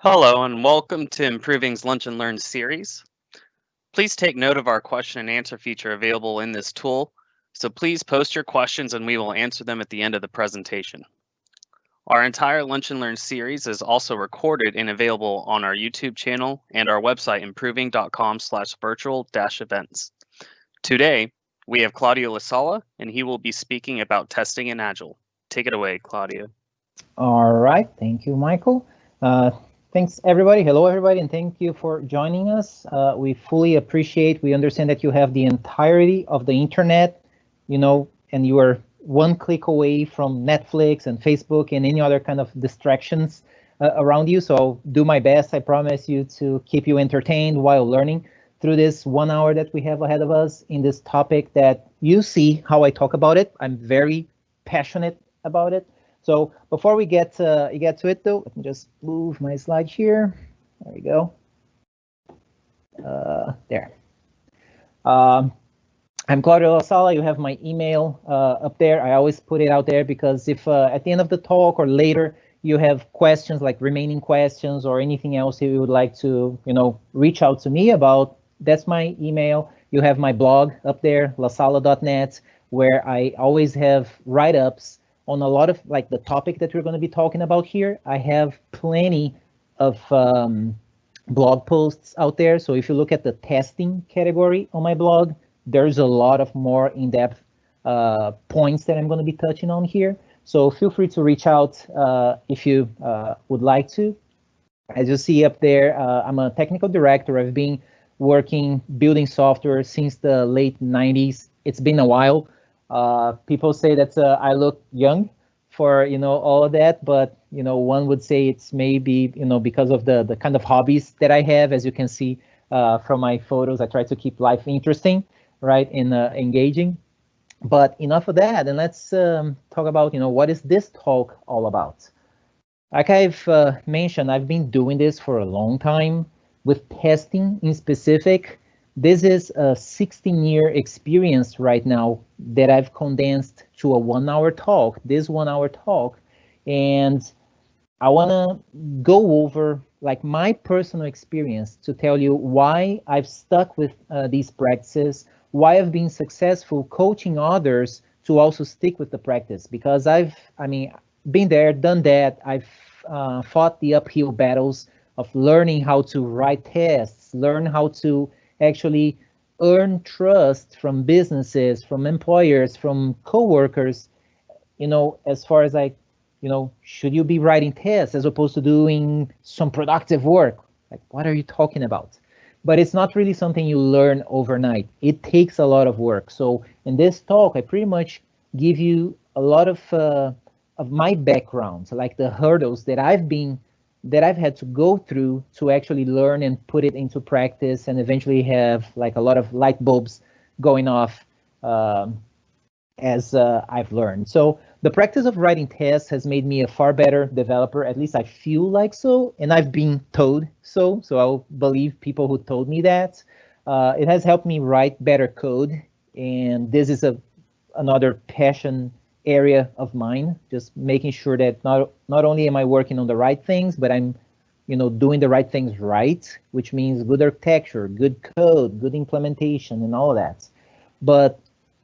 Hello and welcome to Improving's Lunch and Learn series. Please take note of our question and answer feature available in this tool. So please post your questions and we will answer them at the end of the presentation. Our entire Lunch and Learn series is also recorded and available on our YouTube channel and our website improving.com/virtual-events. Today, we have Claudio Lasala and he will be speaking about testing in Agile. Take it away, Claudio. All right, thank you, Michael. Thanks, everybody. Hello, everybody, and thank you for joining us. We fully appreciate, we understand that you have the entirety of the internet, and you are one click away from Netflix and Facebook and any other kind of distractions around you. So I'll do my best, I promise you, to keep you entertained while learning through this 1 hour that we have ahead of us in this topic that you see how I talk about it. I'm very passionate about it. So before we get to it, though, let me just move my slide here. There we go. There. I'm Claudio Lasala. You have my email up there. I always put it out there because if at the end of the talk or later you have questions, like remaining questions or anything else you would like to, reach out to me about, that's my email. You have my blog up there, lasala.net, where I always have write-ups on a lot of like the topic that we're going to be talking about here. I have plenty of blog posts out there. So if you look at the testing category on my blog, there's a lot of more in-depth points that I'm going to be touching on here. So feel free to reach out if you would like to. As you see up there, I'm a technical director. I've been working building software since the late 90s. It's been a while. People say that I look young for all of that, but one would say it's maybe because of the kind of hobbies that I have. As you can see from my photos, I try to keep life interesting, right, and engaging. But enough of that, and let's talk about what is this talk all about. Like I've mentioned, I've been doing this for a long time with testing in specific. This is a 16-year experience right now that I've condensed to a 1 hour talk, this 1 hour talk. And I want to go over like my personal experience to tell you why I've stuck with these practices, why I've been successful coaching others to also stick with the practice, because I've been there, done that. I've fought the uphill battles of learning how to write tests, learn how to actually earn trust from businesses, from employers, from coworkers, as far as like, should you be writing tests as opposed to doing some productive work? Like, what are you talking about? But it's not really something you learn overnight. It takes a lot of work. So in this talk, I pretty much give you a lot of my background, so like the hurdles that I've had to go through to actually learn and put it into practice and eventually have like a lot of light bulbs going off as I've learned. So the practice of writing tests has made me a far better developer, at least I feel like so, and I've been told so I'll believe people who told me that. It has helped me write better code, and this is another passion area of mine, just making sure that not only am I working on the right things, but I'm doing the right things right, which means good architecture, good code, good implementation, and all of that. But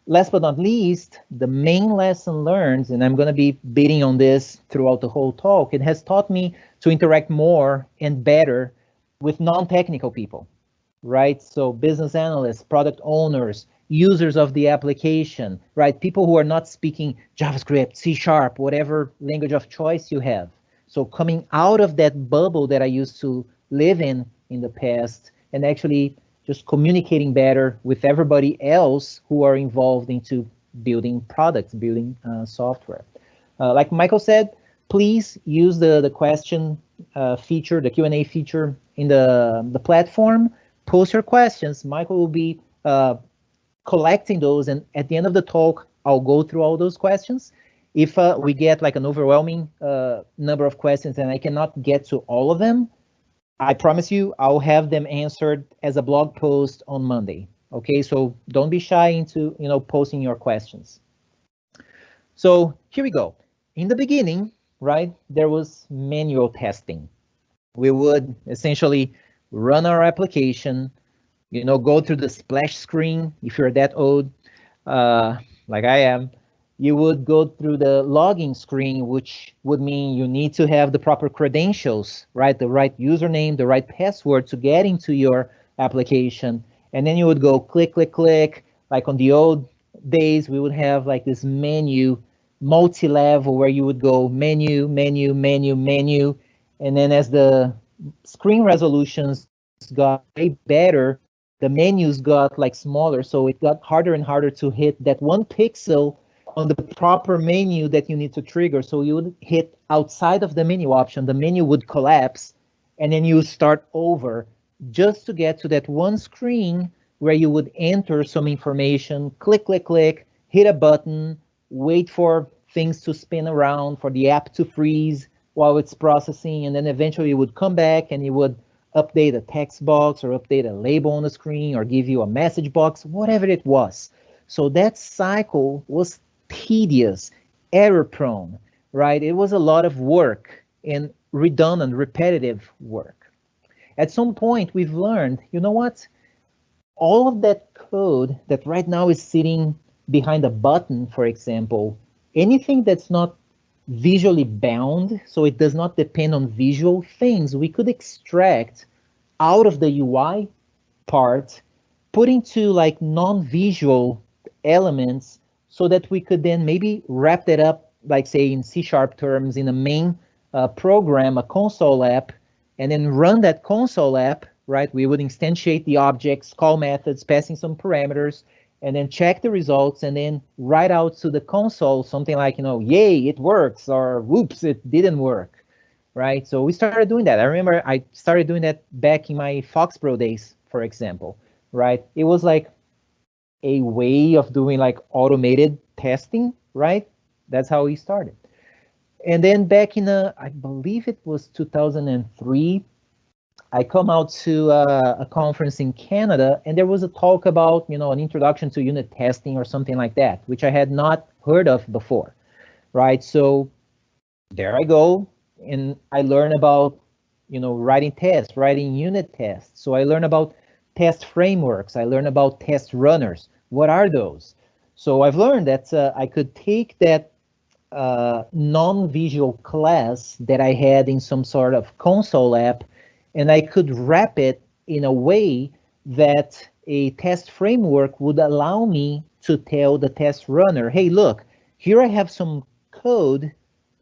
last but not least, the main lesson learned, and I'm going to be beating on this throughout the whole talk, it has taught me to interact more and better with non-technical people, right? So business analysts, product owners, users of the application, right? People who are not speaking JavaScript, C#, whatever language of choice you have. So coming out of that bubble that I used to live in the past and actually just communicating better with everybody else who are involved into building products, building software. Like Michael said, please use the question feature, the Q&A feature in the platform. Post your questions. Michael will be collecting those, and at the end of the talk, I'll go through all those questions. If we get like an overwhelming number of questions and I cannot get to all of them, I promise you I'll have them answered as a blog post on Monday. Okay, so don't be shy into posting your questions. So here we go. In the beginning, right, there was manual testing. We would essentially run our application, go through the splash screen. If you're that old, like I am, you would go through the login screen, which would mean you need to have the proper credentials, right? The right username, the right password to get into your application. And then you would go click, click, click. Like on the old days, we would have like this menu, multi-level, where you would go menu, menu, menu, menu. And then as the screen resolutions got way better, the menus got like smaller, so it got harder and harder to hit that one pixel on the proper menu that you need to trigger. So you would hit outside of the menu option, the menu would collapse, and then you start over just to get to that one screen where you would enter some information, click, click, click, hit a button, wait for things to spin around, for the app to freeze while it's processing, and then eventually you would come back and you would update a text box or update a label on the screen or give you a message box, whatever it was. So that cycle was tedious, error prone, right? It was a lot of work and redundant, repetitive work. At some point, we've learned, you know what? All of that code that right now is sitting behind a button, for example, anything that's not visually bound, so it does not depend on visual things, we could extract out of the UI part, put into like non-visual elements so that we could then maybe wrap that up, like say in C# terms, in a main program, a console app, and then run that console app, right? We would instantiate the objects, call methods, passing some parameters, and then check the results, and then write out to the console something like, yay, it works, or whoops, it didn't work, right? So we started doing that. I remember I started doing that back in my FoxPro days, for example, right? It was like a way of doing like automated testing, right? That's how we started. And then back in, I believe it was 2003, I come out to a conference in Canada, and there was a talk about, an introduction to unit testing or something like that, which I had not heard of before, right? So there I go, and I learn about, writing tests, writing unit tests. So I learn about test frameworks. I learn about test runners. What are those? So I've learned that I could take that non-visual class that I had in some sort of console app, and I could wrap it in a way that a test framework would allow me to tell the test runner, hey, look, here I have some code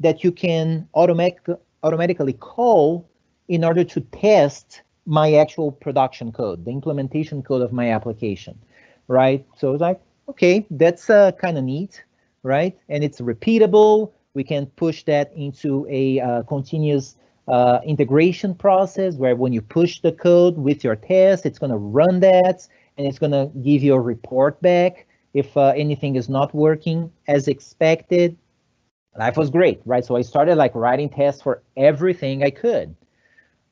that you can automatically call in order to test my actual production code, the implementation code of my application, right? So it's like, okay, that's kind of neat, right? And it's repeatable. We can push that into a continuous integration process where when you push the code with your test, it's going to run that and it's going to give you a report back if anything is not working as expected. Life was great, right? So I started like writing tests for everything I could.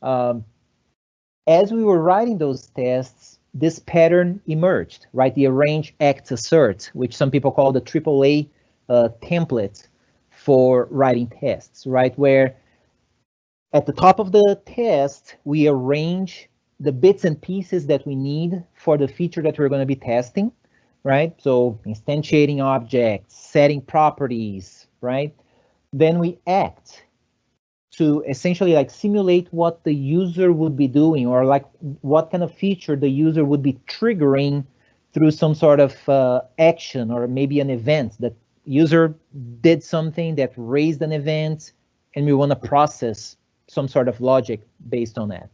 As we were writing those tests, this pattern emerged, right? The Arrange-Act-Assert, which some people call the AAA template for writing tests, right? Where at the top of the test, we arrange the bits and pieces that we need for the feature that we're going to be testing, right? So instantiating objects, setting properties, right? Then we act to essentially like simulate what the user would be doing, or like what kind of feature the user would be triggering through some sort of action, or maybe an event that user did something that raised an event, and we want to process some sort of logic based on that.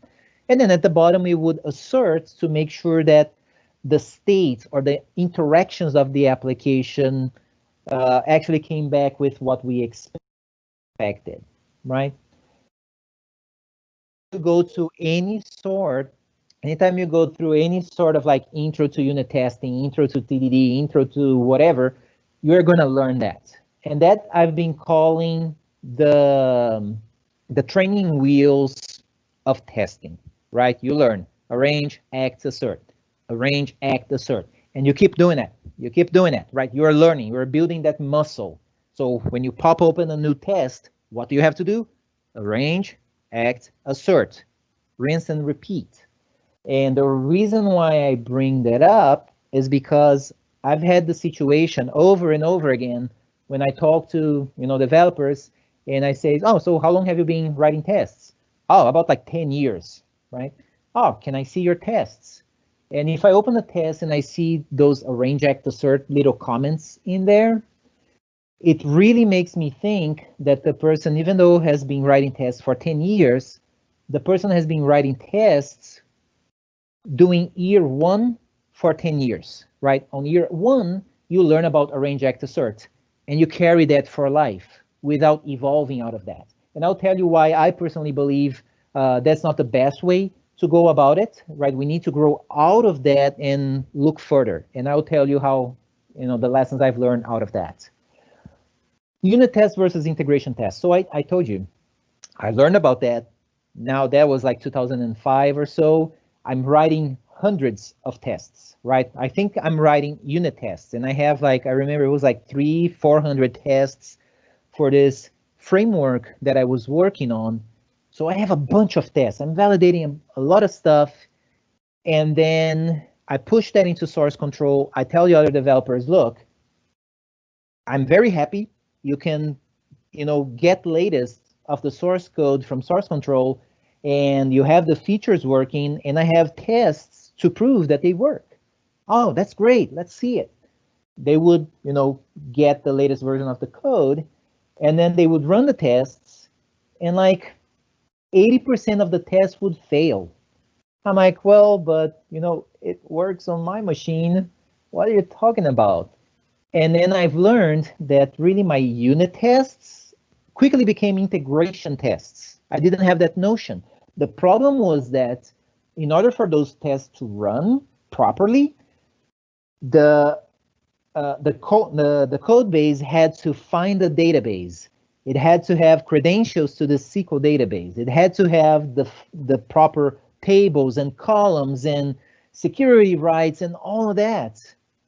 And then at the bottom, we would assert to make sure that the state or the interactions of the application actually came back with what we expected, right? To go to anytime you go through any sort of like intro to unit testing, intro to TDD, intro to whatever, you're going to learn that. And that I've been calling the training wheels of testing, right? You learn arrange, act, assert, arrange, act, assert, and you keep doing that. You keep doing that, right? You're learning, you're building that muscle. So when you pop open a new test, what do you have to do? Arrange, Arrange-Act-Assert, rinse and repeat. And the reason why I bring that up is because I've had the situation over and over again when I talk to developers and I say, oh, so how long have you been writing tests? Oh, about like 10 years, right? Oh, can I see your tests? And if I open the test and I see those Arrange-Act-Assert little comments in there, it really makes me think that the person, even though has been writing tests for 10 years, the person has been writing tests doing year one for 10 years, right? On year one, you learn about Arrange-Act-Assert, and you carry that for life without evolving out of that. And I'll tell you why I personally believe that's not the best way to go about it, right? We need to grow out of that and look further. And I'll tell you how, the lessons I've learned out of that. Unit test versus integration test. So I told you, I learned about that. Now that was like 2005 or so. I'm writing hundreds of tests, right? I think I'm writing unit tests, and I have I remember it was like 300-400 tests for this framework that I was working on. So I have a bunch of tests. I'm validating a lot of stuff, and then I push that into source control. I tell the other developers, look, I'm very happy. You can, get latest of the source code from source control, and you have the features working, and I have tests to prove that they work. Oh, that's great. Let's see it. They would, get the latest version of the code, and then they would run the tests, and like 80% of the tests would fail. I'm like, well, but, it works on my machine. What are you talking about? And then I've learned that really my unit tests quickly became integration tests. I didn't have that notion. The problem was that in order for those tests to run properly, the code base had to find a database. It had to have credentials to the SQL database. It had to have the proper tables and columns and security rights and all of that.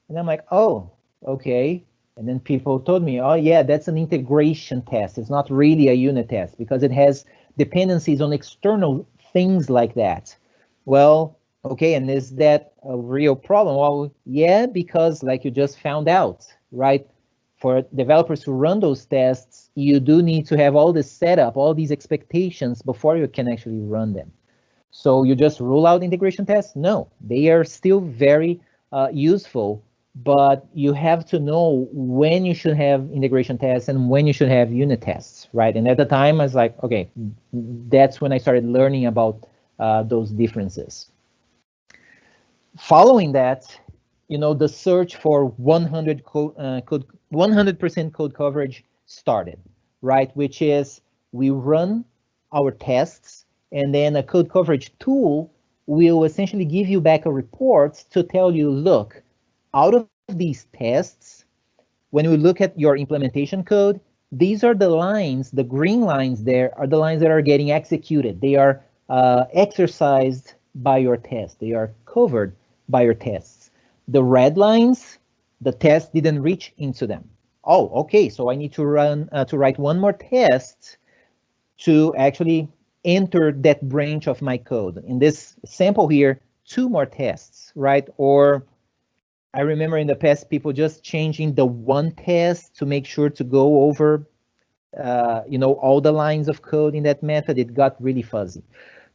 And I'm like, oh, okay. And then people told me, oh yeah, that's an integration test. It's not really a unit test because it has dependencies on external things like that. Well, okay, and is that a real problem? Well, yeah, because like you just found out, right? For developers to run those tests, you do need to have all this setup, all these expectations before you can actually run them. So you just rule out integration tests? No, they are still very useful, but you have to know when you should have integration tests and when you should have unit tests, right? And at the time, I was like, okay, that's when I started learning about those differences. Following that, the search for 100% code coverage started, right? Which is we run our tests, and then a code coverage tool will essentially give you back a report to tell you, look, out of these tests, when we look at your implementation code, these are the lines, the green lines there are the lines that are getting executed. They are exercised by your test. They are covered by your tests. The red lines, the test didn't reach into them. Oh, okay, so I need to write one more test to actually enter that branch of my code. In this sample here, 2 more tests, right? Or I remember in the past, people just changing the one test to make sure to go over, all the lines of code in that method. It got really fuzzy.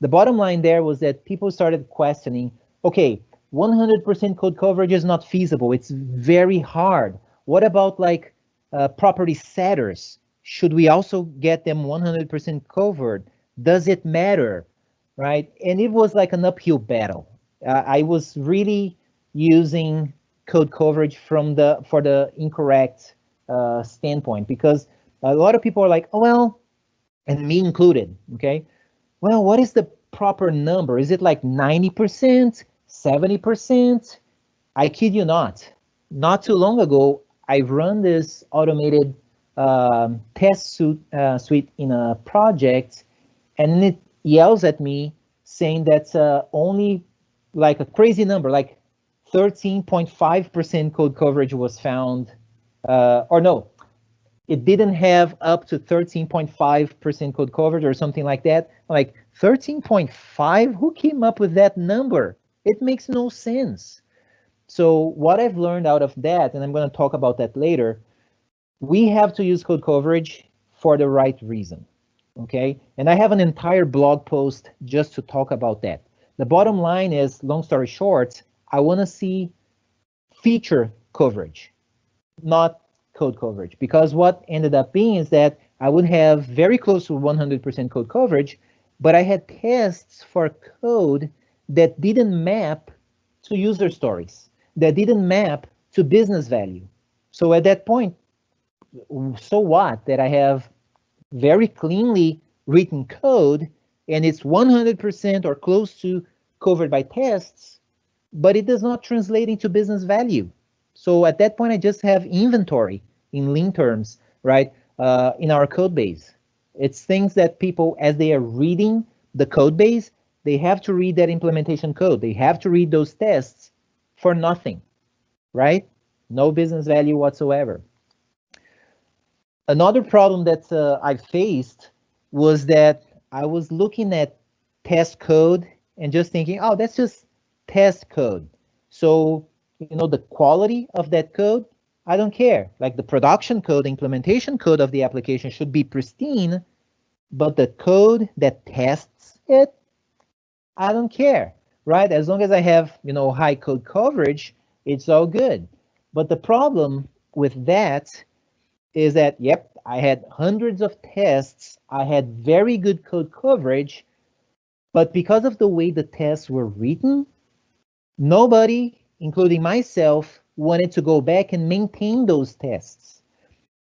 The bottom line there was that people started questioning, okay, 100% code coverage is not feasible. It's very hard. What about like property setters? Should we also get them 100% covered? Does it matter, right? And it was like an uphill battle. I was really using code coverage for the incorrect standpoint, because a lot of people are like, oh, well, and me included, okay? Well, what is the proper number? Is it like 90%, 70%? I kid you not. Not too long ago, I've run this automated test suite in a project, and it yells at me saying that only like a crazy number, like 13.5% code coverage was found, or no, it didn't have up to 13.5% code coverage or something like that. I'm like, 13.5? Who came up with that number? It makes no sense. So what I've learned out of that, and I'm going to talk about that later, we have to use code coverage for the right reason, okay? And I have an entire blog post just to talk about that. The bottom line is, long story short, I want to see feature coverage, not code coverage, because what ended up being is that I would have very close to 100% code coverage, but I had tests for code that didn't map to user stories, that didn't map to business value. So at that point, so what that I have very cleanly written code and it's 100% or close to covered by tests, but it does not translate into business value. So at that point, I just have inventory in lean terms, right, in our code base. It's things that people, as they are reading the code base, they have to read that implementation code. They have to read those tests for nothing, right? No business value whatsoever. Another problem that I faced was that I was looking at test code and just thinking, oh, that's just test code. So, you know, the quality of that code, I don't care. Like the production code, implementation code of the application should be pristine, but the code that tests it, I don't care, right? As long as I have, you know, high code coverage, it's all good. But the problem with that is that, yep, I had hundreds of tests. I had very good code coverage, but because of the way the tests were written, nobody, including myself, wanted to go back and maintain those tests.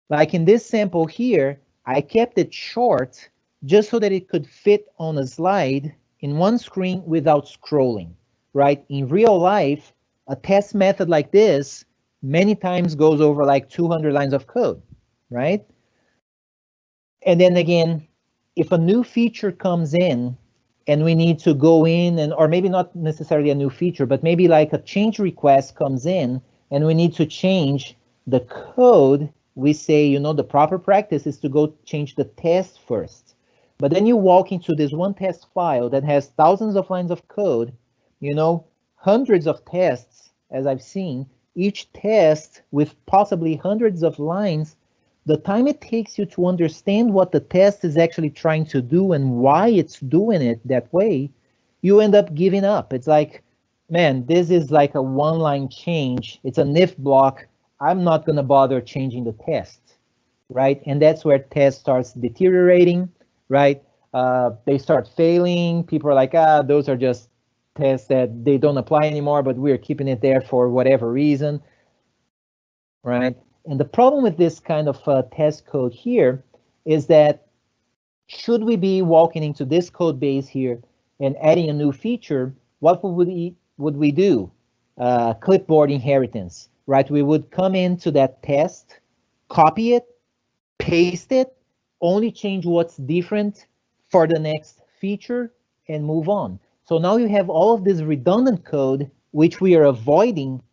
Like in this sample here, I kept it short just so that it could fit on a slide in one screen without scrolling, right? In real life, a test method like this many times goes over like 200 lines of code, right? And then again, if a new feature comes in and we need to go in and, or maybe not necessarily a new feature, but maybe like a change request comes in and we need to change the code, we say, you know, the proper practice is to go change the test first. But then you walk into this one test file that has thousands of lines of code, you know, hundreds of tests, as I've seen, each test with possibly hundreds of lines. The time it takes you to understand what the test is actually trying to do and why it's doing it that way, you end up giving up. It's like, man, this is like a one-line change. It's an if block. I'm not going to bother changing the test, right? And that's where test starts deteriorating, right? They start failing. People are like, those are just tests that they don't apply anymore, but we're keeping it there for whatever reason, right? And the problem with this kind of test code here is that should we be walking into this code base here and adding a new feature, what would we do? Clipboard inheritance, right? We would come into that test, copy it, paste it, only change what's different for the next feature and move on. So now you have all of this redundant code, which we are avoiding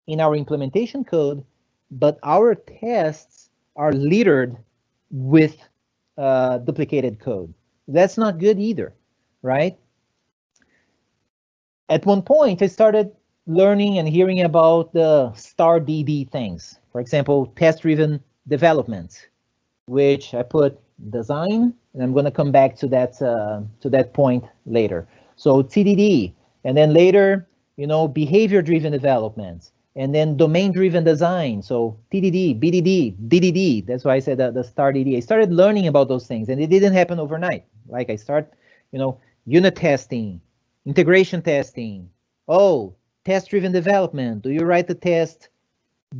in our implementation code, but our tests are littered with duplicated code. That's not good either, right? At one point, I started learning and hearing about the star DD things. For example, test-driven development, which I put design, and I'm going to come back to that point later. So TDD, and then later, you know, behavior-driven development. And then domain-driven design, so TDD, BDD, DDD. That's why I said the star DD. I started learning about those things, and it didn't happen overnight. Like I start, you know, unit testing, integration testing. Oh, test-driven development. Do you write the test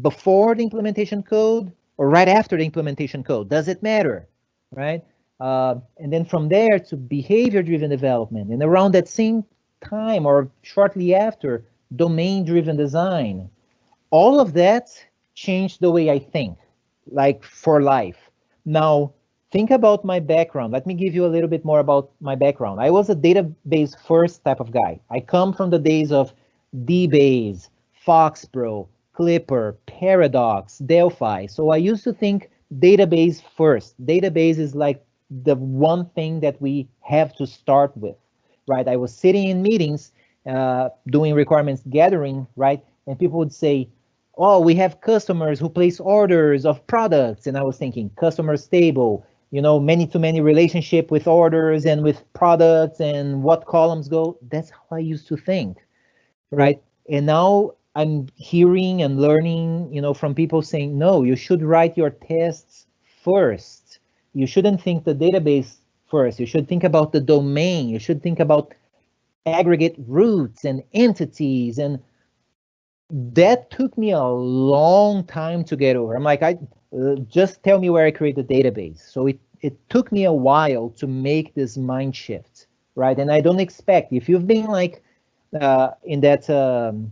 before the implementation code or right after the implementation code? Does it matter, right? And then from there to behavior-driven development, and around that same time or shortly after, domain-driven design. All of that changed the way I think, like for life. Now, think about my background. Let me give you a little bit more about my background. I was a database first type of guy. I come from the days of DBase, Foxborough, Clipper, Paradox, Delphi. So I used to think database first. Database is like the one thing that we have to start with, right? I was sitting in meetings, doing requirements gathering, right? And people would say, oh, we have customers who place orders of products. And I was thinking, customers table, many-to-many relationship with orders and with products and what columns go. That's how I used to think, right? And now I'm hearing and learning, from people saying, no, you should write your tests first. You shouldn't think the database first. You should think about the domain. You should think about aggregate roots and entities. And that took me a long time to get over. I'm like, just tell me where I create the database. So it took me a while to make this mind shift, right? And I don't expect, if you've been like in that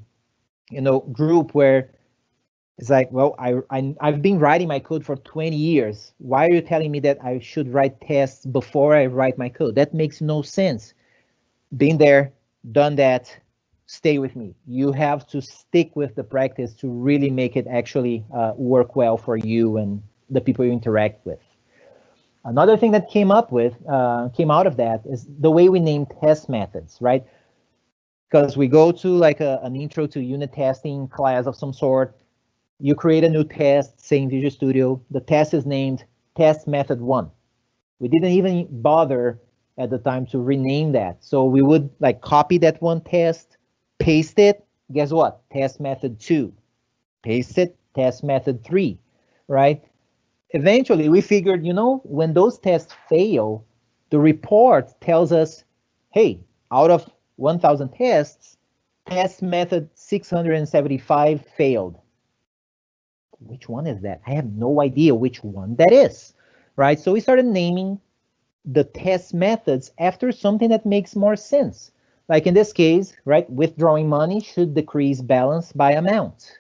group where it's like, well, I've been writing my code for 20 years. Why are you telling me that I should write tests before I write my code? That makes no sense. Been there, done that. Stay with me. You have to stick with the practice to really make it actually work well for you and the people you interact with. Another thing that came out of that is the way we name test methods, right? Because we go to like an intro to unit testing class of some sort. You create a new test, say in Visual Studio. The test is named test method 1. We didn't even bother at the time to rename that. So we would like copy that one test, paste it. Guess what? Test method 2. Paste it, test method 3, right? Eventually we figured, when those tests fail, the report tells us, hey, out of 1,000 tests, test method 675 failed. Which one is that? I have no idea which one that is, right? So we started naming the test methods after something that makes more sense. Like in this case, right, withdrawing money should decrease balance by amount,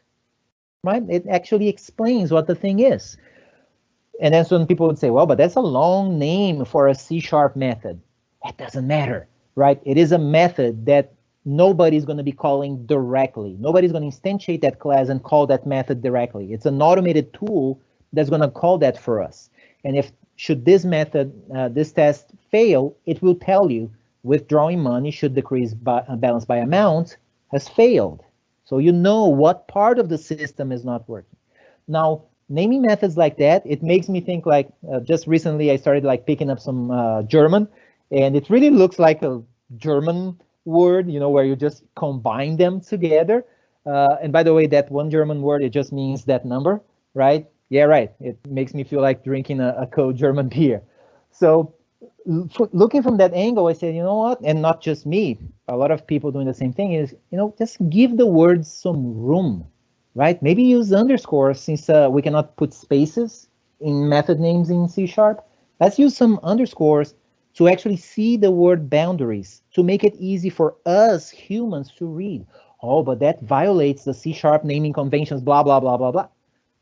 right? It actually explains what the thing is. And then some people would say, well, but that's a long name for a C# method. That doesn't matter, right? It is a method that nobody's going to be calling directly. Nobody's going to instantiate that class and call that method directly. It's an automated tool that's going to call that for us. And if should this method, this test fail, it will tell you withdrawing money should decrease balance by amount has failed. So you know what part of the system is not working. Now, naming methods like that, it makes me think like, just recently I started like picking up some German, and it really looks like a German word, where you just combine them together. And by the way, that one German word, it just means that number, right? Yeah, right. It makes me feel like drinking a cold German beer. So looking from that angle, I said, you know what? And not just me, a lot of people doing the same thing is, just give the words some room, right? Maybe use underscores since we cannot put spaces in method names in C#. Let's use some underscores to actually see the word boundaries, to make it easy for us humans to read. Oh, but that violates the C# naming conventions, blah, blah, blah, blah, blah.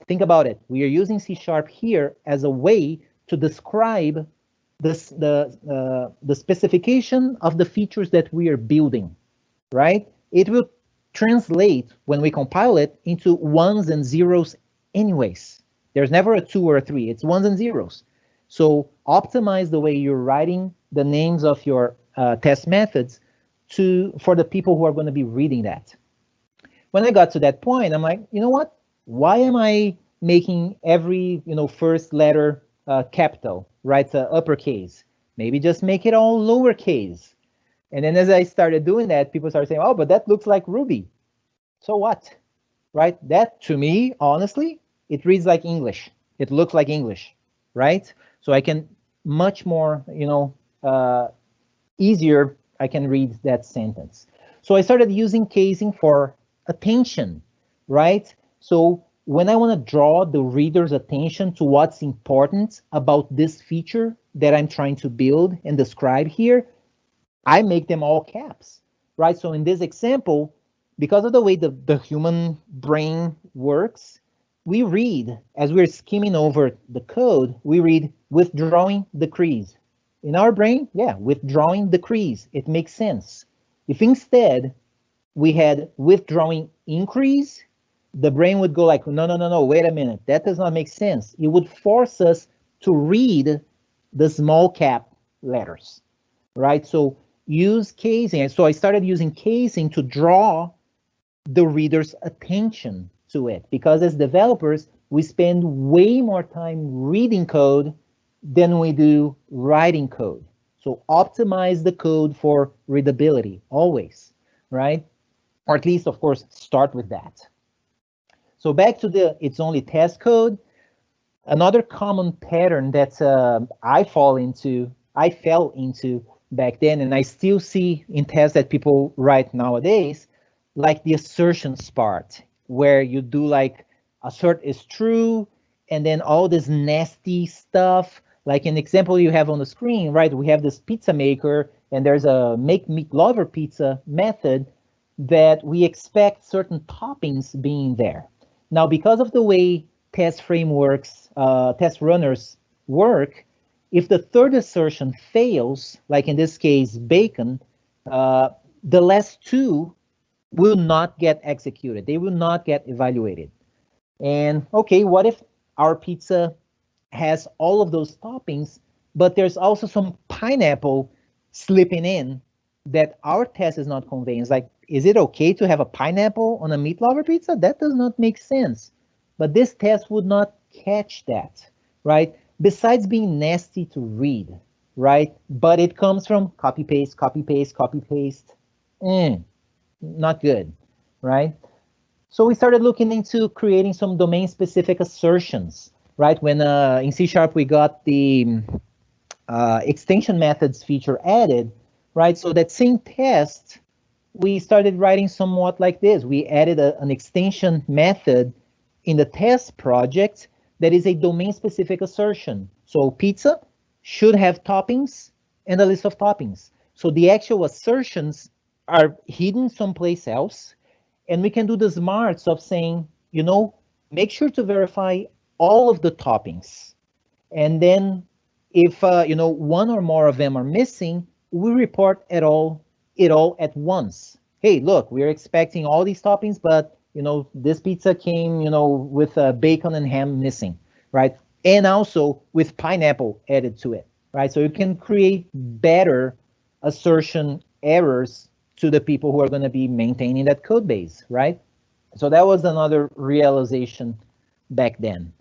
Think about it. We are using C# here as a way to describe the specification of the features that we are building, right? It will translate when we compile it into ones and zeros anyways. There's never a 2 or a 3, it's ones and zeros. So optimize the way you're writing the names of your test methods for the people who are going to be reading that. When I got to that point, I'm like, you know what? Why am I making every first letter capital, right? Uppercase. Maybe just make it all lowercase. And then as I started doing that, people started saying, oh, but that looks like Ruby. So what? Right? That to me, honestly, it reads like English. It looks like English, right? So I can much more, easier, I can read that sentence. So I started using casing for attention, right? So when I want to draw the reader's attention to what's important about this feature that I'm trying to build and describe here, I make them all caps, right? So in this example, because of the way the human brain works, we read, as we're skimming over the code, we read withdrawing decrease. In our brain, yeah, withdrawing decrease, it makes sense. If instead we had withdrawing increase, the brain would go like, no, wait a minute, that does not make sense. It would force us to read the small cap letters, right? So use casing. So I started using casing to draw the reader's attention to it, because as developers, we spend way more time reading code than we do writing code. So optimize the code for readability always, right? Or at least, of course, start with that. So back to the it's only test code. Another common pattern that I fell into back then, and I still see in tests that people write nowadays, like the assertions part, where you do like assert is true, and then all this nasty stuff. Like an example you have on the screen, right? We have this pizza maker, and there's a make meat lover pizza method that we expect certain toppings being there. Now, because of the way test frameworks, test runners work, if the third assertion fails, like in this case, bacon, the last two will not get executed. They will not get evaluated. And okay, what if our pizza has all of those toppings, but there's also some pineapple slipping in that our test is not conveying? It's like, is it okay to have a pineapple on a meat lover pizza? That does not make sense. But this test would not catch that, right? Besides being nasty to read, right? But it comes from copy paste, copy paste, copy paste. Not good, right? So we started looking into creating some domain-specific assertions, right? When in C# we got the extension methods feature added, right? So that same test, we started writing somewhat like this. We added an extension method in the test project that is a domain-specific assertion. So pizza should have toppings and a list of toppings. So the actual assertions are hidden someplace else, and we can do the smarts of saying, make sure to verify all of the toppings. And then if, one or more of them are missing, we report it all at once. Hey, look, we're expecting all these toppings, but this pizza came, with bacon and ham missing, right? And also with pineapple added to it, right? So you can create better assertion errors to the people who are going to be maintaining that code base, right? So that was another realization back then.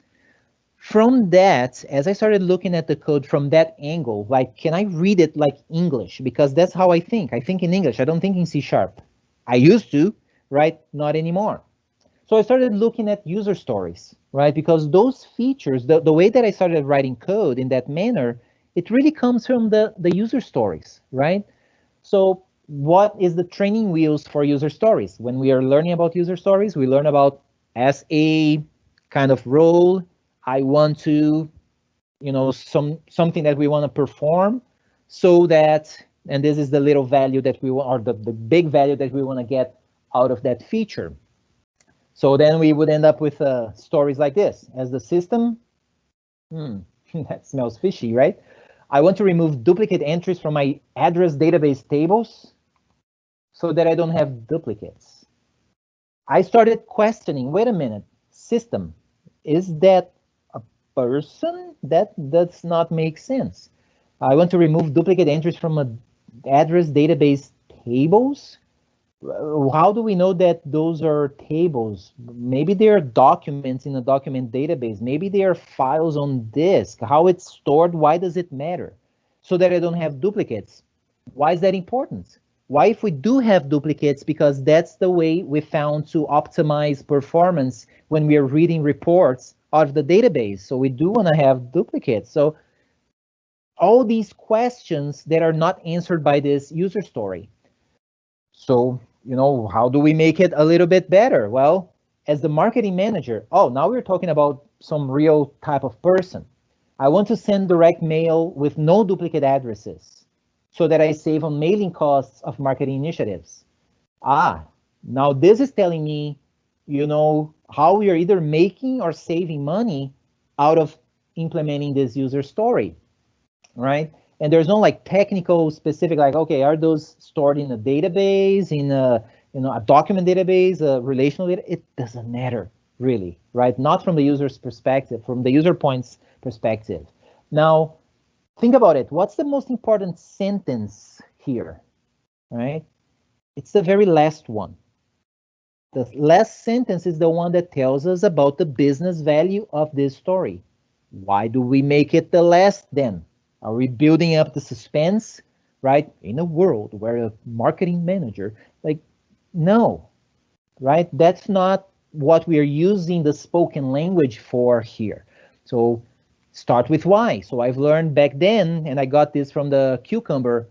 From that, as I started looking at the code from that angle, like, can I read it like English? Because that's how I think. I think in English. I don't think in C#. I used to, right? Not anymore. So I started looking at user stories, right? Because those features, the way that I started writing code in that manner, it really comes from the user stories, right? So what is the training wheels for user stories? When we are learning about user stories, we learn about as a kind of role, I want to, something that we want to perform, so that, and this is the little value that we want, or the big value that we want to get out of that feature. So then we would end up with stories like this. As the system, that smells fishy, right? I want to remove duplicate entries from my address database tables so that I don't have duplicates. I started questioning, wait a minute, system, is that a person? That does not make sense. I want to remove duplicate entries from an address database tables. How do we know that those are tables? Maybe they are documents in a document database. Maybe they are files on disk. How it's stored, why does it matter? So that I don't have duplicates. Why is that important? Why, if we do have duplicates, because that's the way we found to optimize performance when we are reading reports out of the database. So we do want to have duplicates. So all these questions that are not answered by this user story. So, how do we make it a little bit better? Well, as the marketing manager, now we're talking about some real type of person. I want to send direct mail with no duplicate addresses so that I save on mailing costs of marketing initiatives. Now this is telling me, how we are either making or saving money out of implementing this user story, right? And there's no like technical specific, like, okay, are those stored in a database, in a document database, a relational data, it doesn't matter really, right? Not from the user's perspective, from the user point's perspective. Now, think about it. What's the most important sentence here, right? It's the very last one. The last sentence is the one that tells us about the business value of this story. Why do we make it the last then? Are we building up the suspense, right? In a world where a marketing manager, like, no, right? That's not what we are using the spoken language for here. So start with why. So I've learned back then, and I got this from the Cucumber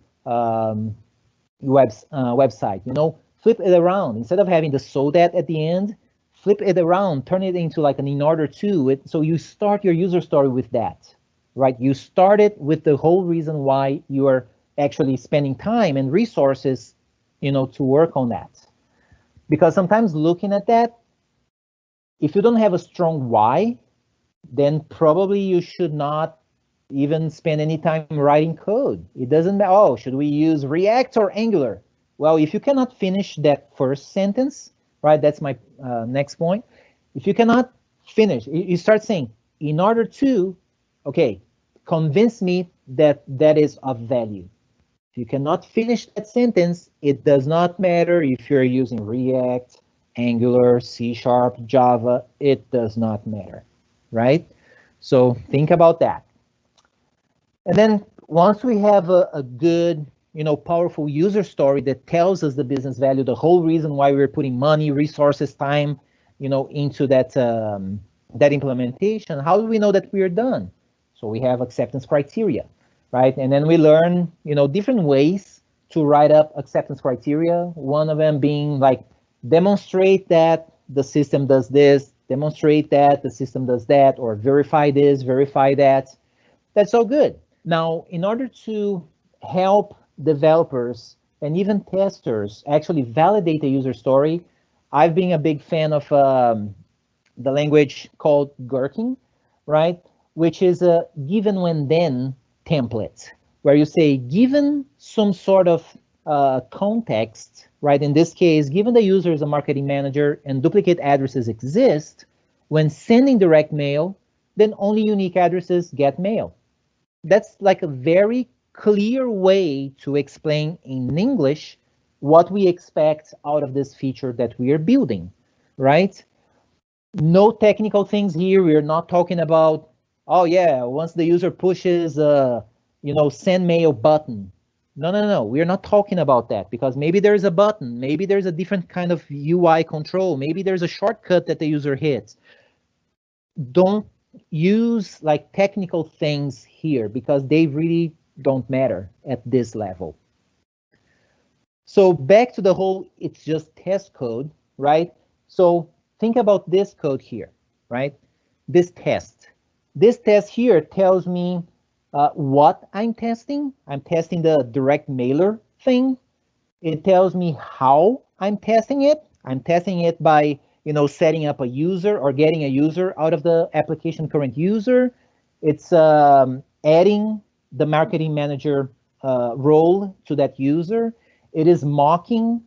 website, flip it around. Instead of having the so that at the end, flip it around, turn it into like an in order to. So you start your user story with that, right? You start it with the whole reason why you are actually spending time and resources, to work on that. Because sometimes looking at that, if you don't have a strong why, then probably you should not even spend any time writing code. It doesn't matter, oh, should we use React or Angular? Well, if you cannot finish that first sentence, right, that's my next point. If you cannot finish, you start saying, in order to, okay, convince me that that is of value. If you cannot finish that sentence, it does not matter if you're using React, Angular, C#, Java, it does not matter, right? So think about that. And then once we have a good, powerful user story that tells us the business value, the whole reason why we're putting money, resources, time, into that that implementation, how do we know that we're done? So we have acceptance criteria, right? And then we learn, different ways to write up acceptance criteria. One of them being like, demonstrate that the system does this, demonstrate that the system does that, or verify this, verify that. That's all good. Now, in order to help developers and even testers actually validate a user story, I've been a big fan of the language called Gherkin, right? Which is a given when then template, where you say, given some sort of context, right? In this case, given the user is a marketing manager and duplicate addresses exist, when sending direct mail, then only unique addresses get mail. That's like a very clear way to explain in English what we expect out of this feature that we are building, right? No technical things here. We're not talking about, oh yeah, once the user pushes send mail button. No. We're not talking about that, because maybe there's a button, maybe there's a different kind of UI control, maybe there's a shortcut that the user hits. Don't use like technical things here, because they really don't matter at this level. So back to the whole, it's just test code, right? So think about this code here, right? This test here tells me what I'm testing. I'm testing the direct mailer thing. It tells me how I'm testing it. I'm testing it by, setting up a user or getting a user out of the application current user. It's adding the marketing manager role to that user. It is mocking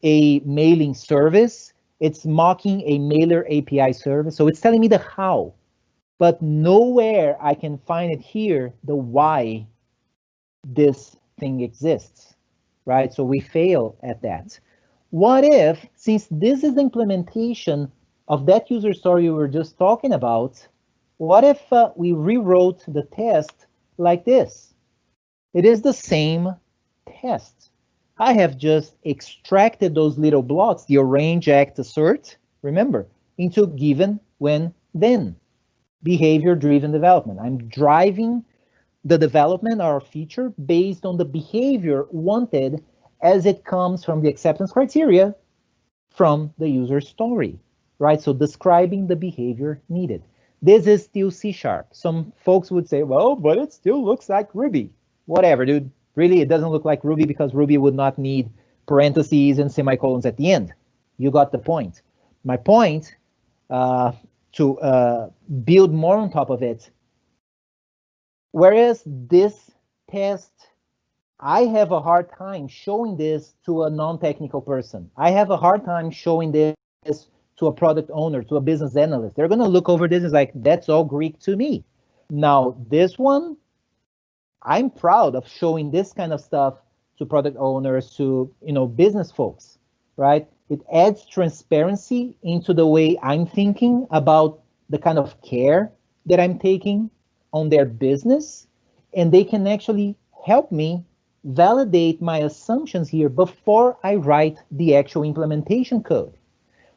a mailing service. It's mocking a mailer API service. So it's telling me the how, but nowhere I can find it here, the why this thing exists, right? So we fail at that. What if, since this is the implementation of that user story we were just talking about, what if we rewrote the test like this? It is the same test. I have just extracted those little blocks, the Arrange-Act-Assert, remember, into given, when, then. Behavior-driven development. I'm driving the development or feature based on the behavior wanted as it comes from the acceptance criteria from the user story, right? So describing the behavior needed. This is still C#. Some folks would say, well, but it still looks like Ruby. Whatever, dude. Really, it doesn't look like Ruby because Ruby would not need parentheses and semicolons at the end. You got the point. My point, to build more on top of it, whereas this test I have a hard time showing this to a non-technical person. I have a hard time showing this to a product owner, to a business analyst. They're going to look over this and like, that's all Greek to me. Now, this one, I'm proud of showing this kind of stuff to product owners, to business folks, right? It adds transparency into the way I'm thinking about the kind of care that I'm taking on their business, and they can actually help me validate my assumptions here before I write the actual implementation code,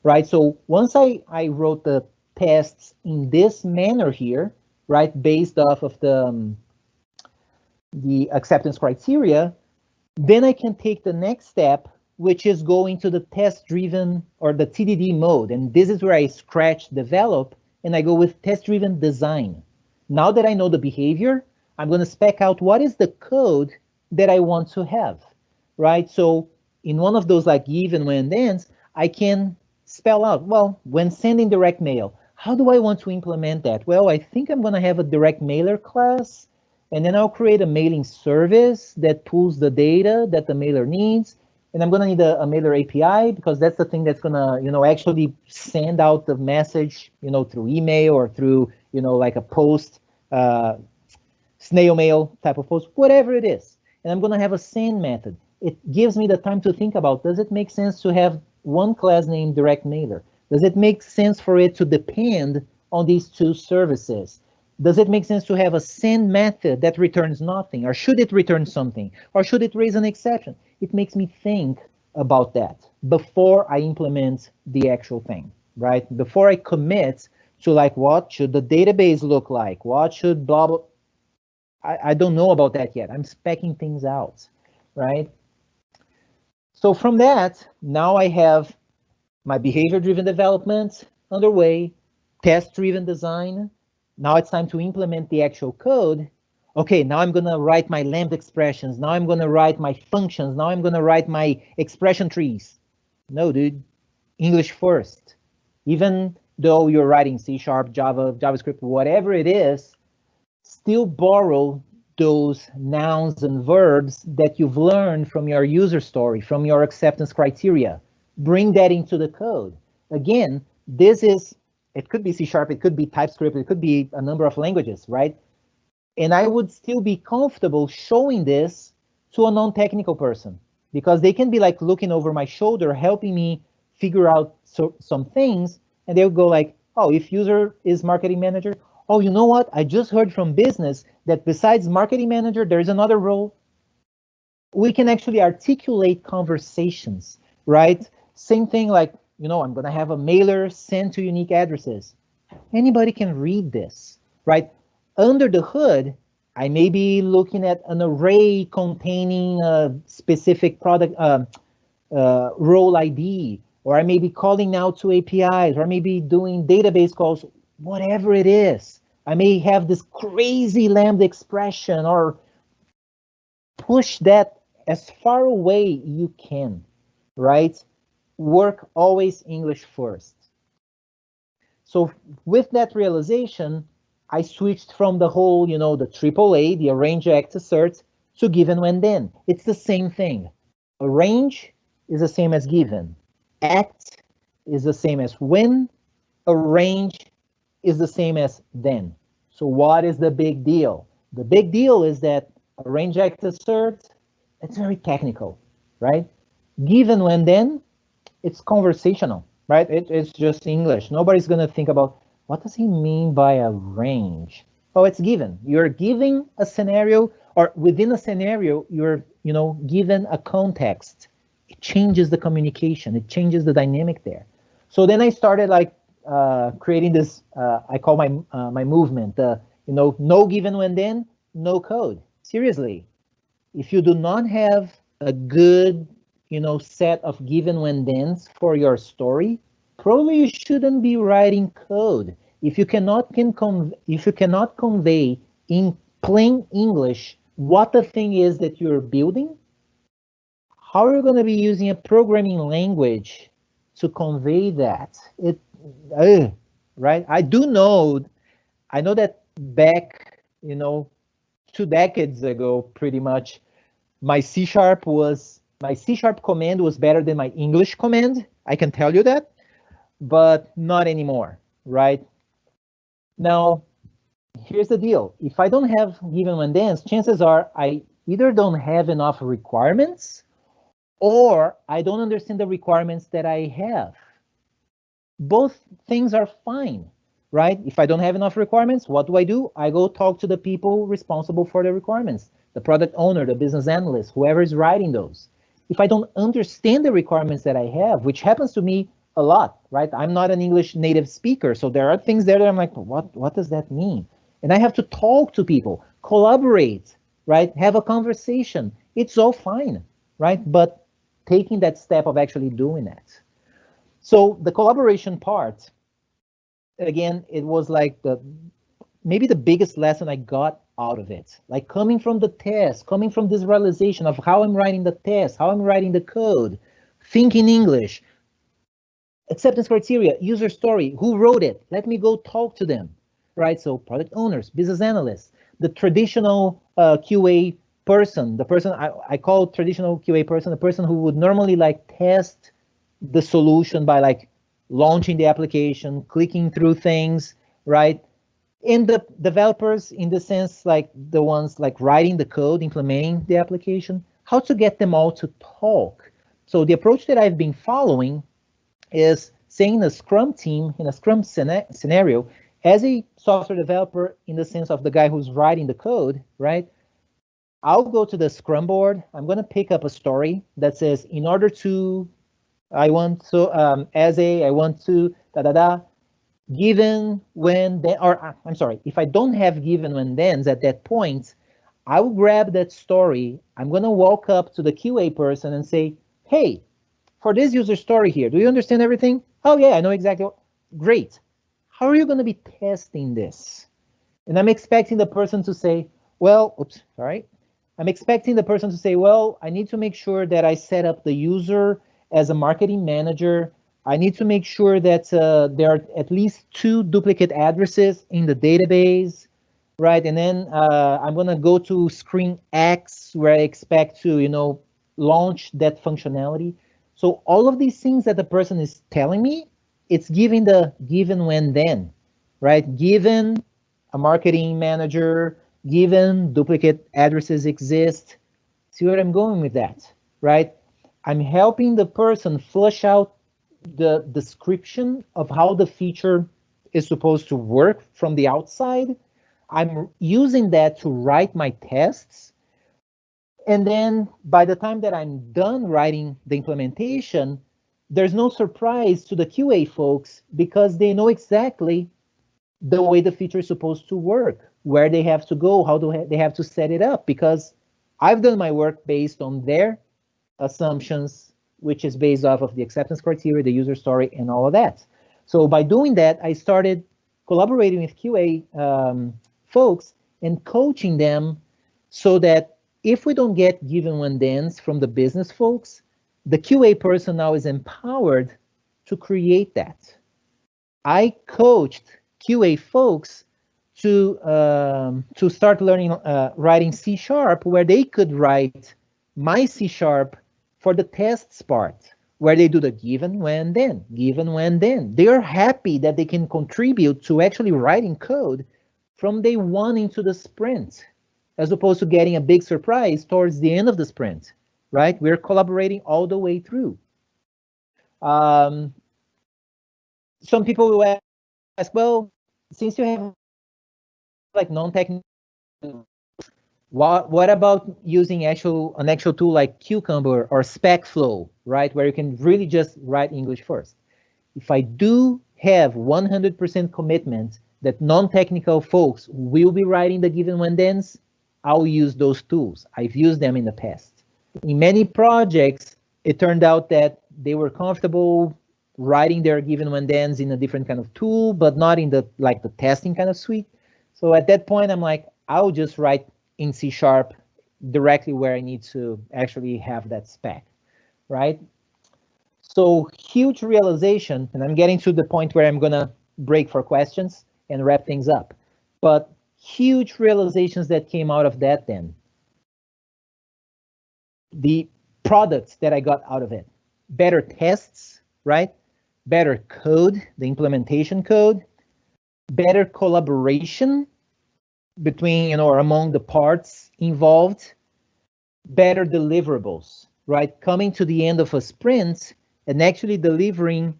right? So once I wrote the tests in this manner here, right, based off of the acceptance criteria, then I can take the next step, which is going to the test-driven or the TDD mode. And this is where I scratch develop and I go with test-driven design. Now that I know the behavior, I'm going to spec out what is the code that I want to have, right? So in one of those like even when thens, I can spell out, well, when sending direct mail, how do I want to implement that? Well, I think I'm going to have a direct mailer class, and then I'll create a mailing service that pulls the data that the mailer needs. And I'm going to need a mailer API because that's the thing that's going to, actually send out the message, through email or through, like a post, snail mail type of post, whatever it is. And I'm going to have a send method. It gives me the time to think about, does it make sense to have one class named direct mailer? Does it make sense for it to depend on these two services? Does it make sense to have a send method that returns nothing? Or should it return something? Or should it raise an exception? It makes me think about that before I implement the actual thing, right? Before I commit to like, what should the database look like? What should blah, blah. I don't know about that yet. I'm speccing things out, right? So from that, now I have my behavior-driven development underway, test-driven design. Now it's time to implement the actual code. Okay, now I'm going to write my lambda expressions. Now I'm going to write my functions. Now I'm going to write my expression trees. No, dude, English first. Even though you're writing C#, Java, JavaScript, whatever it is, still borrow those nouns and verbs that you've learned from your user story, from your acceptance criteria. Bring that into the code. Again, it could be C#, it could be TypeScript, it could be a number of languages, right? And I would still be comfortable showing this to a non-technical person because they can be like looking over my shoulder, helping me figure out some things, and they'll go like, oh, if user is marketing manager, oh, you know what? I just heard from business that besides marketing manager, there's another role. We can actually articulate conversations, right? Same thing like, I'm going to have a mailer sent to unique addresses. Anybody can read this, right? Under the hood, I may be looking at an array containing a specific product role ID, or I may be calling now to APIs, or I may be doing database calls, whatever it is. I may have this crazy lambda expression, or push that as far away you can, right? Work always English first. So with that realization, I switched from the whole, the AAA, the Arrange-Act-Assert, to given when then. It's the same thing. Arrange is the same as given. Act is the same as when. Arrange is the same as then. So what is the big deal? The big deal is that Arrange-Act-Assert, it's very technical, right? Given when then, it's conversational, right? It's just English. Nobody's going to think about, what does he mean by arrange? Oh, it's given. You're giving a scenario, or within a scenario, you're given a context. It changes the communication. It changes the dynamic there. So then I started like creating this, I call my movement, no given when then, no code. Seriously, if you do not have a good, set of given when thens for your story, probably you shouldn't be writing code. If you cannot convey in plain English what the thing is that you're building, how are you going to be using a programming language to convey that? Right? I know that back, 2 decades ago, pretty much, my C# command was better than my English command. I can tell you that, but not anymore, right? Now, here's the deal. If I don't have given when thens, chances are I either don't have enough requirements or I don't understand the requirements that I have. Both things are fine, right? If I don't have enough requirements, what do? I go talk to the people responsible for the requirements, the product owner, the business analyst, whoever is writing those. If I don't understand the requirements that I have, which happens to me a lot, right? I'm not an English native speaker, so there are things there that I'm like, what does that mean? And I have to talk to people, collaborate, right? Have a conversation. It's all fine, right? But taking that step of actually doing that. So the collaboration part, again, it was like maybe the biggest lesson I got out of it. Like coming from the test, coming from this realization of how I'm writing the test, how I'm writing the code, thinking English, acceptance criteria, user story, who wrote it? Let me go talk to them, right? So product owners, business analysts, the traditional QA person, the person I call traditional QA person, the person who would normally like test the solution by like launching the application, clicking through things, right? And the developers, in the sense like the ones like writing the code, implementing the application, how to get them all to talk. So the approach that I've been following is saying a Scrum team in a Scrum scenario, as a software developer, in the sense of the guy who's writing the code, right? I'll go to the Scrum board. I'm going to pick up a story that says, in order to, I want to, given when, then, or I'm sorry, if I don't have given when thens at that point, I will grab that story. I'm going to walk up to the QA person and say, hey, for this user story here, do you understand everything? Oh yeah, I know exactly. Great. How are you going to be testing this? And I'm expecting the person to say, well, oops, sorry. I'm expecting the person to say, well, I need to make sure that I set up the user as a marketing manager. I need to make sure that there are at least 2 duplicate addresses in the database, right? And then I'm going to go to screen X, where I expect to, launch that functionality. So all of these things that the person is telling me, it's giving the given when then, right? Given a marketing manager, given duplicate addresses exist. See where I'm going with that, right? I'm helping the person flush out the description of how the feature is supposed to work from the outside. I'm using that to write my tests. And then by the time that I'm done writing the implementation, there's no surprise to the QA folks, because they know exactly the way the feature is supposed to work, where they have to go, how they have to set it up, because I've done my work based on their assumptions, which is based off of the acceptance criteria, the user story, and all of that. So by doing that, I started collaborating with QA folks and coaching them, so that if we don't get given when thens from the business folks, the QA person now is empowered to create that. I coached QA folks to start learning writing C#, where they could write my C# for the tests part, where they do the given when then, given when then. They are happy that they can contribute to actually writing code from day one into the sprint, as opposed to getting a big surprise towards the end of the sprint, right? We're collaborating all the way through. Some people will ask, well, since you have like non-technical, what about using an actual tool like Cucumber or SpecFlow, right? Where you can really just write English first. If I do have 100% commitment that non-technical folks will be writing the given when thens, I'll use those tools. I've used them in the past. In many projects, it turned out that they were comfortable writing their given when thens in a different kind of tool, but not in the testing kind of suite. So at that point, I'm like, I'll just write in C# directly where I need to actually have that spec, right? So huge realization, and I'm getting to the point where I'm gonna break for questions and wrap things up. But huge realizations that came out of that then. the products that I got out of it. Better tests, right? Better code, the implementation code, better collaboration between, or among the parts involved, better deliverables, right? Coming to the end of a sprint and actually delivering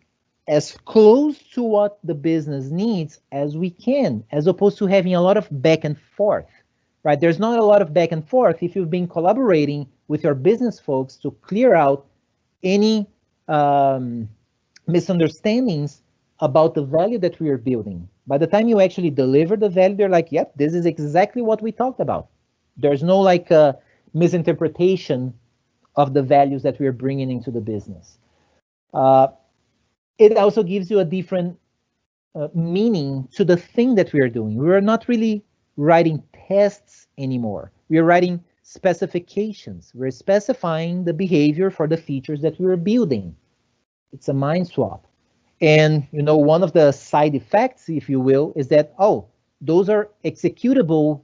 as close to what the business needs as we can, as opposed to having a lot of back and forth, right? There's not a lot of back and forth if you've been collaborating with your business folks to clear out any misunderstandings about the value that we are building. By the time you actually deliver the value, they're like, yep, this is exactly what we talked about. There's no like misinterpretation of the values that we are bringing into the business. It also gives you a different meaning to the thing that we are doing. We are not really writing tests anymore. We are writing specifications. We're specifying the behavior for the features that we are building. It's a mind swap. And one of the side effects, if you will, is that, those are executable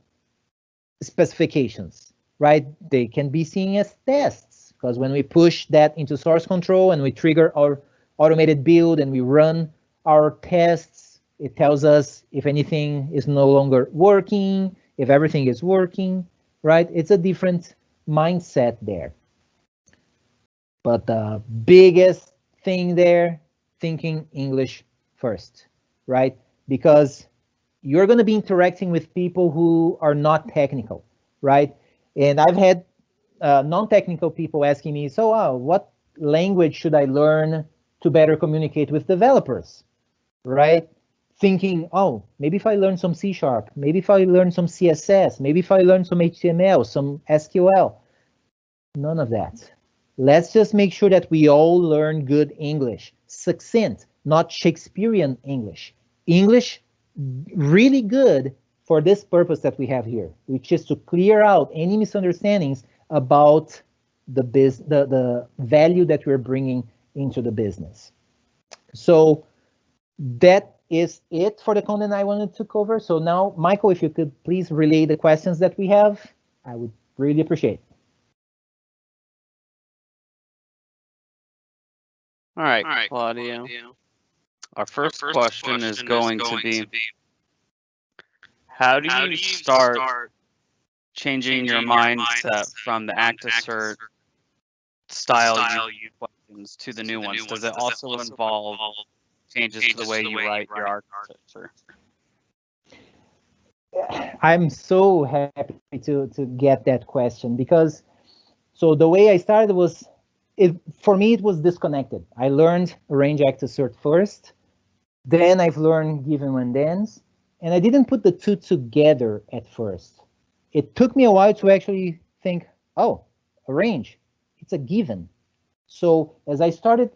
specifications, right? They can be seen as tests, because when we push that into source control and we trigger our automated build and we run our tests, it tells us if anything is no longer working, if everything is working, right? It's a different mindset there. But the biggest thing there, thinking English first, right? Because you're going to be interacting with people who are not technical, right? And I've had non-technical people asking me, so what language should I learn to better communicate with developers, right? Thinking, maybe if I learn some C#, maybe if I learn some CSS, maybe if I learn some HTML, some SQL. None of that. Let's just make sure that we all learn good English, succinct, not Shakespearean English. English really good for this purpose that we have here, which is to clear out any misunderstandings about the value that we're bringing into the business. So that is it for the content I wanted to cover. So now, Michael, if you could please relay the questions that we have, I would really appreciate it. All right, Claudio. Our first question is going to be, how do you start changing your mindset from the Act-Assert style questions to the new ones? Does it also involve changes to the way you write your architecture? I'm so happy to get that question, because so the way I started was, for me, it was disconnected. I learned Arrange-Act-Assert first, then I've learned given when thens, and I didn't put the two together at first. It took me a while to actually think, arrange, it's a given. So as I started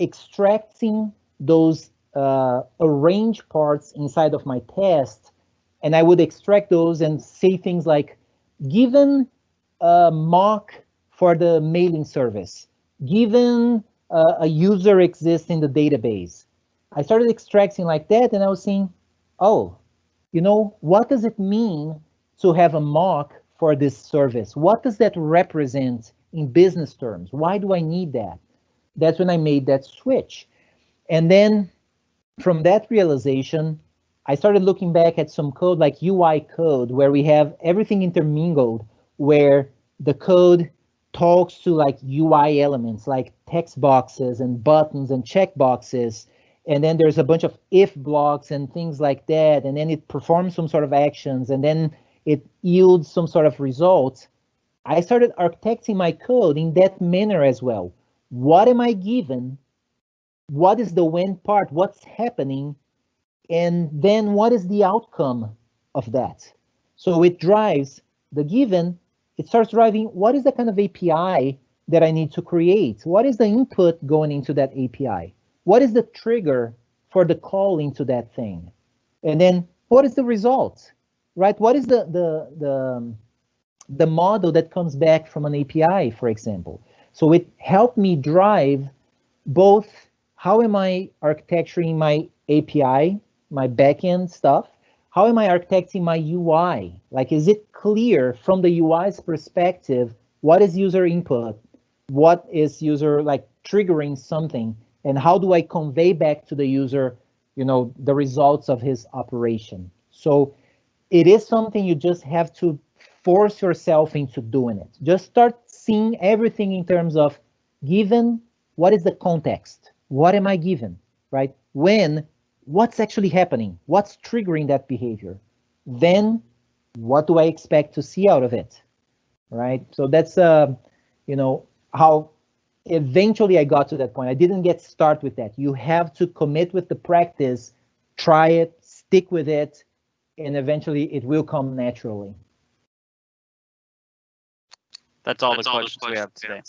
extracting those arrange parts inside of my test, and I would extract those and say things like, given a mock for the mailing service, given a user exists in the database, I started extracting like that, and I was saying, what does it mean to have a mock for this service? What does that represent in business terms? Why do I need that? That's when I made that switch. And then from that realization, I started looking back at some code like UI code, where we have everything intermingled, where the code talks to like UI elements like text boxes and buttons and check boxes. And then there's a bunch of if blocks and things like that. And then it performs some sort of actions, and then it yields some sort of results. I started architecting my code in that manner as well. What am I given? What is the when part? What's happening? And then what is the outcome of that? So it drives the given. It starts driving what is the kind of API that I need to create? What is the input going into that API? What is the trigger for the call into that thing? And then what is the result, right? What is the model that comes back from an API, for example? So it helped me drive both how am I architecturing my API, my backend stuff? How am I architecting my UI? Like, is it clear from the UI's perspective what is user input, what is user like triggering something, and how do I convey back to the user, the results of his operation. So it is something you just have to force yourself into doing it. Just start seeing everything in terms of given, what is the context? What am I given, right? When, what's actually happening? What's triggering that behavior? Then what do I expect to see out of it, right? So that's, how eventually I got to that point. I didn't get started with that. You have to commit with the practice, try it, stick with it, and eventually it will come naturally. That's all the questions we have today.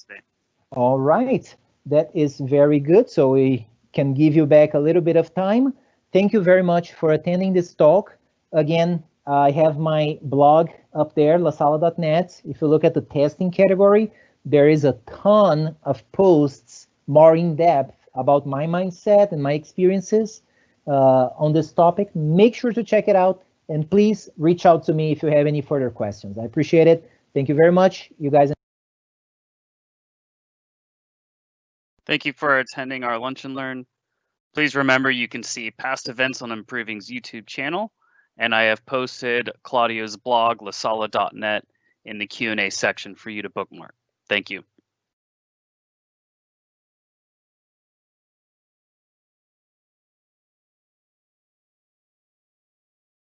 All right, that is very good. So we can give you back a little bit of time. Thank you very much for attending this talk. Again, I have my blog up there, lasala.net. If you look at the testing category, there is a ton of posts more in depth about my mindset and my experiences on this topic. Make sure to check it out, and please reach out to me if you have any further questions. I appreciate it. Thank you very much, you guys. Thank you for attending our Lunch and Learn. Please remember you can see past events on Improving's YouTube channel, and I have posted Claudio's blog, lasala.net, in the Q&A section for you to bookmark. Thank you.